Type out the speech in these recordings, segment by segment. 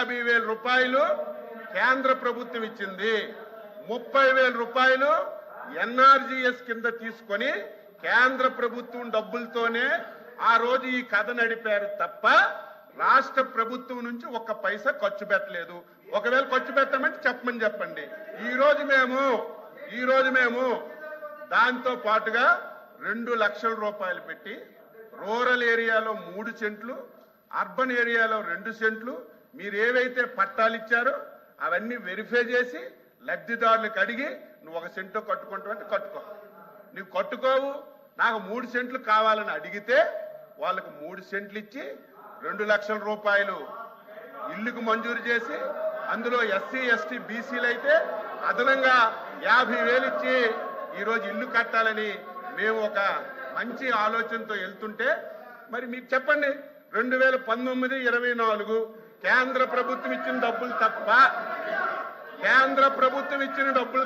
50,000 రూపాయలు కేంద్ర ప్రభుత్వం ఇచ్చింది. 30,000 రూపాయలు ఎన్ఆర్జీఎస్ కింద తీసుకొని కేంద్ర ప్రభుత్వం డబ్బులతోనే ఆ రోజు ఈ కథ నడిపారు తప్ప రాష్ట్ర ప్రభుత్వం నుంచి ఒక్క పైసా ఖర్చు పెట్టలేదు. ఒకవేళ ఖర్చు పెట్టమంటే చెప్పండి. ఈ రోజు మేము దాంతో పాటుగా 2 లక్షల రూపాయలు పెట్టి రూరల్ ఏరియాలో 3 సెంట్లు, అర్బన్ ఏరియాలో 2 సెంట్లు మీరు ఏవైతే పట్టాలు ఇచ్చారో అవన్నీ వెరిఫై చేసి లబ్ధిదారులకు అడిగి నువ్వు 1 సెంటు కట్టుకుంటావంటే కట్టుకో. నువ్వు కట్టుకోవు నాకు 3 సెంట్లు కావాలని అడిగితే వాళ్ళకు 3 సెంట్లు ఇచ్చి 2 లక్షల రూపాయలు ఇల్లుకు మంజూరు చేసి అందులో ఎస్సీ ఎస్టీ బీసీలు అయితే అదనంగా 50,000 ఇచ్చి ఈరోజు ఇల్లు కట్టాలని మేము ఒక మంచి ఆలోచనతో వెళ్తుంటే మరి మీకు చెప్పండి 2019-24 కేంద్ర ప్రభుత్వం ఇచ్చిన డబ్బులు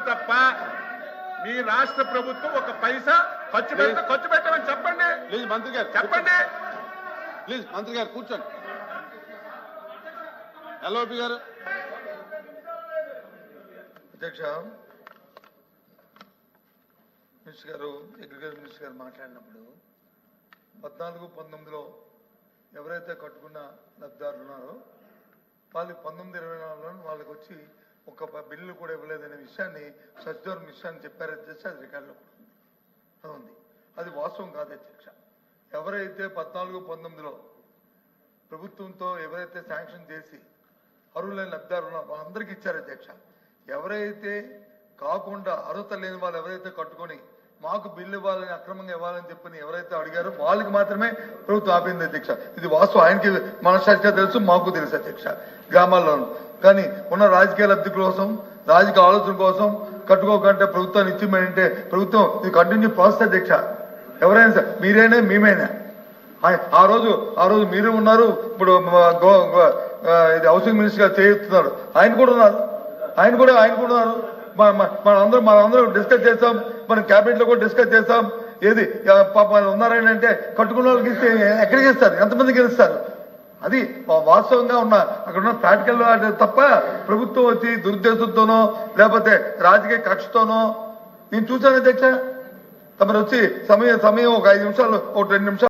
తప్ప మీ రాష్ట్ర ప్రభుత్వం ఒక పైసా ఖర్చు పెట్టమని చెప్పండి. ప్లీజ్ మంత్రి గారు చెప్పండి. ప్లీజ్ మంత్రి గారు కూర్చోండి. ఎల్ఓపి గారు. అధ్యక్ష, మినిస్టర్ గారు, అగ్రికల్చర్ మినిస్టర్ గారు మాట్లాడినప్పుడు 14-19లో ఎవరైతే కట్టుకున్న లబ్ధిదారులు ఉన్నారో వాళ్ళు 19-24లో వాళ్ళకి వచ్చి ఒక బిల్లు కూడా ఇవ్వలేదనే విషయాన్ని సచివాలయం విషయాన్ని చెప్పారు అధ్యక్ష. అది రికార్డులో ఉంది. అది వాస్తవం కాదు అధ్యక్ష. ఎవరైతే 14-19లో ప్రభుత్వంతో ఎవరైతే శాంక్షన్ చేసి అర్హులైన లబ్ధిదారులు ఉన్నారో వాళ్ళందరికీ ఇచ్చారు అధ్యక్ష. ఎవరైతే కాకుండా అర్హత లేని వాళ్ళు ఎవరైతే కట్టుకొని మాకు బిల్లు ఇవ్వాలని అక్రమంగా ఇవ్వాలని చెప్పని ఎవరైతే అడిగారో వాళ్ళకి మాత్రమే ప్రభుత్వం ఆపింది అధ్యక్ష. ఇది వాస్తవం. ఆయనకి మనసాక్షిగా తెలుసు, మాకు తెలుసు అధ్యక్ష. గ్రామాల్లోనూ కానీ ఉన్న రాజకీయ లబ్ధి కోసం, రాజకీయ ఆలోచన కోసం కట్టుకోకంటే ప్రభుత్వాన్ని ఇచ్చిమంటే ప్రభుత్వం ఇది కంటిన్యూ ప్రాసెస్ అధ్యక్ష. ఎవరైనా సార్ మీరైనా మేమైనా ఆ రోజు మీరు ఉన్నారు. ఇప్పుడు ఇది హౌసింగ్ మినిస్టర్ గారు చేస్తున్నారు. ఆయన కూడా ఉన్నారు. మనందరం డిస్కస్ చేస్తాం. మనం క్యాబినెట్ లో కూడా డిస్కస్ చేస్తాం. ఏది ఉన్నారని అంటే కట్టుకున్న వాళ్ళకి ఇస్తే ఎక్కడికి ఇస్తారు, ఎంతమందికి ఇస్తారు? అది వాస్తవంగా ఉన్న అక్కడ ఉన్న ప్రాక్టికల్ తప్ప ప్రభుత్వం వచ్చి దురుద్దేశంతోనో లేకపోతే రాజకీయ కక్షతోనో నేను చూశాను అధ్యక్ష. తమరు వచ్చి సమయం ఒక 5 నిమిషాలు, ఒక 2 నిమిషాలు